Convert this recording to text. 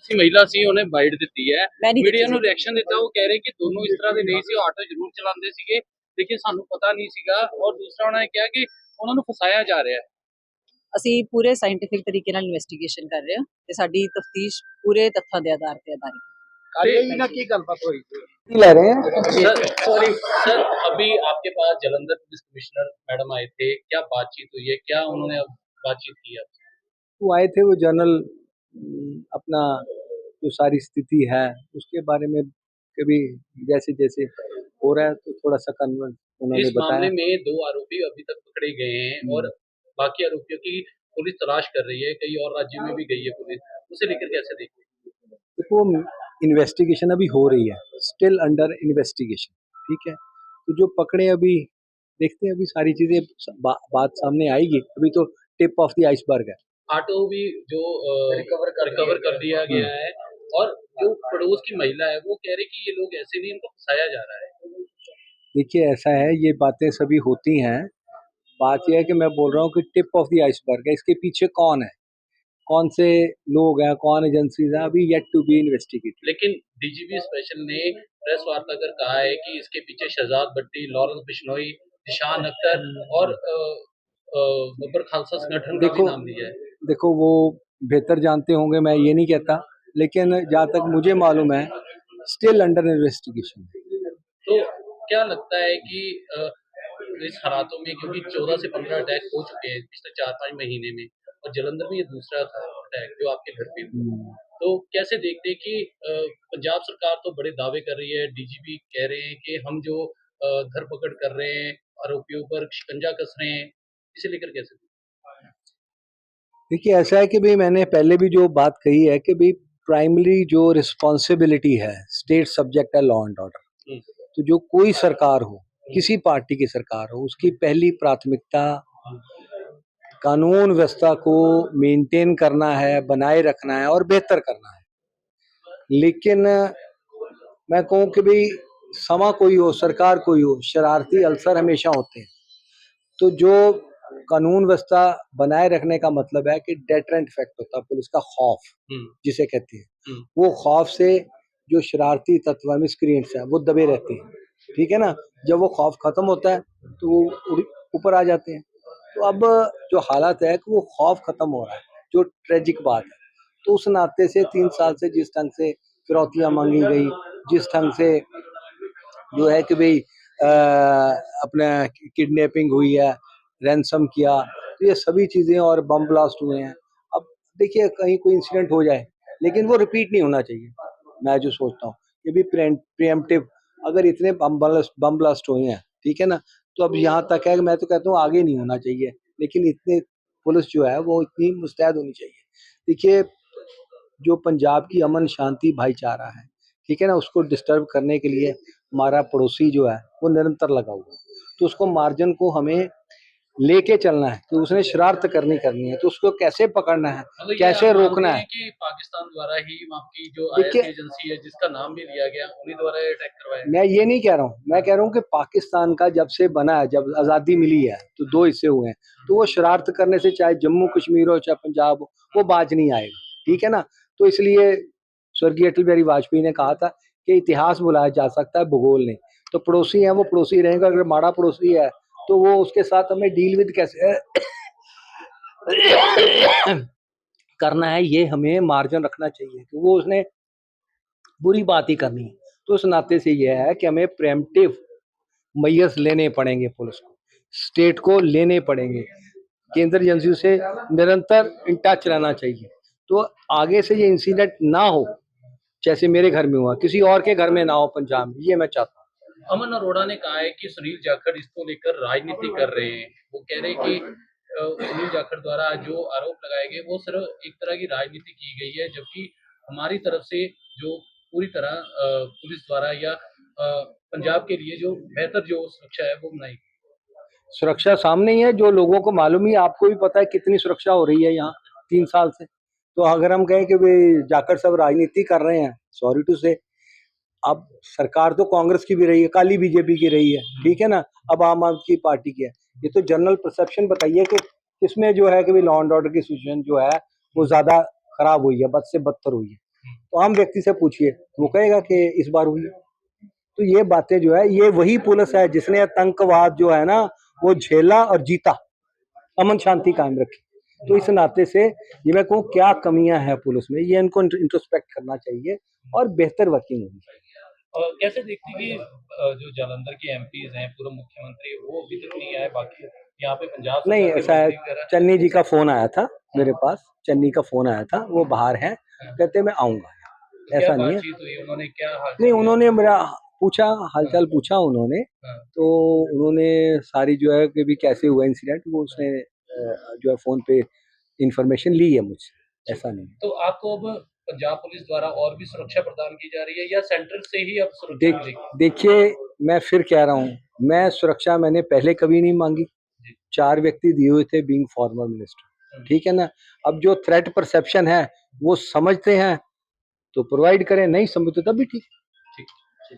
ਸੀ महिला सी उन्हें बाइट दी है मैं नहीं मीडिया देखी ਨੂੰ जी। ਰਿਐਕਸ਼ਨ ਦਿੱਤਾ ਉਹ ਕਹਿ ਰਹੇ ਕਿ ਦੋਨੋਂ ਇਸ ਤਰ੍ਹਾਂ ਦੇ ਨਹੀਂ ਸੀ ਆਟੋ ਜ਼ਰੂਰ ਚਲਾਉਂਦੇ ਸੀਗੇ ਲੇਕਿਨ ਸਾਨੂੰ ਪਤਾ ਨਹੀਂ ਸੀਗਾ ਔਰ ਦੂਸਰਾ ਉਹਨਾਂ ਨੇ ਕਿਹਾ ਕਿ ਉਹਨਾਂ ਨੂੰ ਫਸਾਇਆ ਜਾ ਰਿਹਾ ਹੈ ਅਸੀਂ ਪੂਰੇ ਸਾਇੰਟਿਫਿਕ ਤਰੀਕੇ ਨਾਲ ਇਨਵੈਸਟੀਗੇਸ਼ਨ ਕਰ ਰਹੇ ਹਾਂ ਤੇ ਸਾਡੀ ਤਫਤੀਸ਼ ਪੂਰੇ ਤੱਥਾਂ ਦੇ ਆਧਾਰ ਤੇ ਆਧਾਰਿਤ ਹੈ। काले जी ना की गलबात हुई थी ले रहे हैं सर सॉरी सर अभी आपके पास जलंधर पुलिस कमिश्नर मैडम आए थे क्या बातचीत हुई है क्या उन्होंने बातचीत की आपसे वो आए थे वो जनरल अपना जो सारी स्थिति है उसके बारे में कभी जैसे जैसे हो रहा है तो थोड़ा सा कन्वर्ट उन्होंने इस बताया। मामले में 2 आरोपी अभी तक पकड़े गए हैं और बाकी आरोपियों की पुलिस तलाश कर रही है कई और राज्यों में भी गई है पुलिस उसे लेकर कैसे देखते हैं देखो इन्वेस्टिगेशन अभी हो रही है, स्टिल अंडर इन्वेस्टिगेशन, ठीक है। तो जो पकड़े अभी देखते हैं, अभी सारी चीजें बात सामने आएगी। अभी तो टिप ऑफ द आइसबर्ग है। ऑटो भी जो रिकवर कर लिया गया है और जो पड़ोस की महिला है वो कह रही कि ये लोग ऐसे नहीं इनको फंसाया जा रहा है देखिए ऐसा है, ये बातें सभी होती हैं। बात यह है कि मैं बोल रहा हूँ कि टिप ऑफ द आइसबर्ग है। इसके पीछे कौन है, कौन से लोग हैं, कौन एजेंसीज हैं, अभी येट टू बी इन्वेस्टिगेटेड। लेकिन डीजीपी स्पेशल ने प्रेस वार्ता कर कहा है कि इसके पीछे शहजाद भट्टी, लॉरेंस बिश्नोई, निशान अख्तर और बब्बर खालसा संगठन का भी नाम लिया है। देखो वो बेहतर जानते होंगे, मैं ये नहीं कहता, लेकिन जहाँ तक मुझे मालूम है स्टिल अंडर इन्वेस्टिगेशन। तो क्या लगता है कि इस हालातों में क्योंकि 14 से 15 अटैक हो चुके हैं पिछले 4-5 महीने में और जलंधर में ये दूसरा था अटैक जो आपके घर पे हुआ तो कैसे देखते हैं कि पंजाब सरकार तो बड़े दावे कर रही है डीजीपी कह रहे हैं कि हम जो धरपकड़ कर रहे हैं आरोपियों पर शिकंजा कस रहे हैं इसे लेकर कैसे देखिए ऐसा है कि भाई मैंने पहले भी जो बात कही है कि भाई प्राइमरी जो रिस्पॉन्सिबिलिटी है स्टेट सब्जेक्ट है लॉ एंड ऑर्डर। तो जो कोई सरकार हो, किसी पार्टी की सरकार हो, उसकी पहली प्राथमिकता कानून व्यवस्था को मेंटेन करना है, बनाए रखना है और बेहतर करना है। लेकिन मैं कहूँ कि भाई समा कोई हो, सरकार कोई हो, शरारती अल्सर हमेशा होते हैं। तो जो कानून व्यवस्था बनाए रखने का मतलब है कि डेटरेंट इफेक्ट होता है, पुलिस का खौफ जिसे कहते हैं, वो खौफ से जो शरारती तत्व मिसक्रिएंट्स हैं वो दबे रहते हैं, ठीक है ना। जब वो खौफ खत्म होता है तो वो ऊपर आ जाते हैं। तो अब जो हालत है कि वो खौफ खत्म हो रहा है, जो ट्रेजिक बात है। तो उस नाते से 3 साल से जिस ढंग से फिरौतियाँ मांगी गई, जिस ढंग से जो है कि भाई अपना किडनैपिंग हुई है, रैंसम किया, तो ये सभी चीज़ें और बम ब्लास्ट हुए हैं। अब देखिए कहीं कोई इंसिडेंट हो जाए लेकिन वो रिपीट नहीं होना चाहिए। मैं जो सोचता हूँ ये भी प्रिएम्प्टिव, अगर इतने बम ब्लास्ट हुए हैं, ठीक है ना, तो अब यहाँ तक है कि मैं तो कहता हूँ आगे नहीं होना चाहिए। लेकिन इतने पुलिस जो है वो इतनी मुस्तैद होनी चाहिए। देखिए जो पंजाब की अमन शांति भाईचारा है, ठीक है ना, उसको डिस्टर्ब करने के लिए हमारा पड़ोसी जो है वो निरंतर लगा हुआ है। तो उसको मार्जिन को हमें लेके चलना है कि उसने शरारत करनी है, तो उसको कैसे पकड़ना है, मतलब कैसे रोकना है। कि पाकिस्तान द्वारा ही वहाँ की जो देखिए एजेंसी है जिसका नाम भी लिया गया उन्हीं द्वारा अटैक करवाया। मैं ये नहीं कह रहा हूँ, मैं कह रहा हूँ कि पाकिस्तान का जब से बना है, जब आज़ादी मिली है तो 2 हिस्से हुए हैं। तो वो शरारत करने से चाहे जम्मू कश्मीर हो चाहे पंजाब हो, वो बाज नहीं आएगा, ठीक है ना। तो इसलिए स्वर्गीय अटल बिहारी वाजपेयी ने कहा था कि इतिहास बुलाया जा सकता है, भूगोल नहीं। तो पड़ोसी हैं वो पड़ोसी रहेंगे। अगर माड़ा पड़ोसी है तो वो उसके साथ हमें डील विद कैसे करना है, ये हमें मार्जिन रखना चाहिए कि वो उसने बुरी बात ही करनी है। तो उस नाते से ये है कि हमें प्रेम्प्टिव मेजर्स लेने पड़ेंगे, पुलिस को, स्टेट को लेने पड़ेंगे, केंद्र एजेंसियों से निरंतर इन टच रहना चाहिए। तो आगे से ये इंसिडेंट ना हो, जैसे मेरे घर में हुआ, किसी और के घर में ना हो पंजाब में, ये मैं चाहता हूँ। अमन अरोड़ा ने कहा है कि सुनील जाखड़ इसको लेकर राजनीति कर रहे हैं। वो कह रहे हैं कि सुनील जाखड़ द्वारा जो आरोप लगाए गए वो सिर्फ एक तरह की राजनीति की गई है जबकि हमारी तरफ से जो पूरी तरह पुलिस द्वारा या पंजाब के लिए जो बेहतर जो सुरक्षा है वो बनाई गई। सुरक्षा सामने ही है, जो लोगों को मालूम ही, आपको भी पता है कितनी सुरक्षा हो रही है यहाँ 3 साल से। तो अगर हम कहें कि भाई जाखड़ सब राजनीति कर रहे हैं, सॉरी टू से, अब सरकार तो कांग्रेस की भी रही है, काली बीजेपी की रही है, ठीक है ना, अब आम आदमी पार्टी की है। ये तो जनरल परसेप्शन बताइए कि इसमें जो है कि लॉ एंड ऑर्डर की सिचुएशन जो है वो ज्यादा खराब हुई है, बद से बदतर हुई है। तो आम व्यक्ति से पूछिए, वो कहेगा कि इस बार हुई। तो ये बातें जो है, ये वही पुलिस है जिसने आतंकवाद जो है ना वो झेला और जीता, अमन शांति कायम रखी। तो इस नाते से ये मैं कहूँ क्या कमियां हैं पुलिस में, ये इनको इंट्रोस्पेक्ट करना चाहिए और बेहतर वर्किंग होनी चाहिए। और कैसे देखती कि जो जालंधर के एमपीज हैं, पूर्व मुख्यमंत्री, वो अभी तक नहीं आए, बाकी यहाँ पे पंजाब नहीं, सरकार के ऐसा है, मंत्री वगैरह? चन्नी जी का फोन आया था मेरे पास, चन्नी का फोन आया था, वो बाहर हैं, कहते मैं आऊंगा। क्या ऐसा नहीं है, बातचीत हुई, उन्होंने क्या हाल नहीं चाल उन्होंने मेरा पूछा, हालचाल पूछा उन्होंने, हाँ, तो उन्होंने सारी जो है कि भी कैसे हुआ इंसिडेंट, वो उसने जो है फोन पे इंफॉर्मेशन ली है मुझसे, ऐसा नहीं है। तो आपको अब पंजाब पुलिस द्वारा और भी सुरक्षा प्रदान की जा रही है या सेंट्रल से ही अब सुरक्षा देख मिलेगी? देखिए, मैं फिर कह रहा हूँ, मैं सुरक्षा मैंने पहले कभी नहीं मांगी, जी। 4 व्यक्ति दिए हुए थे बीइंग फॉर्मर मिनिस्टर, ठीक है ना। अब जो थ्रेट परसेप्शन है वो समझते हैं तो प्रोवाइड करें, नहीं समझते तब भी ठीक।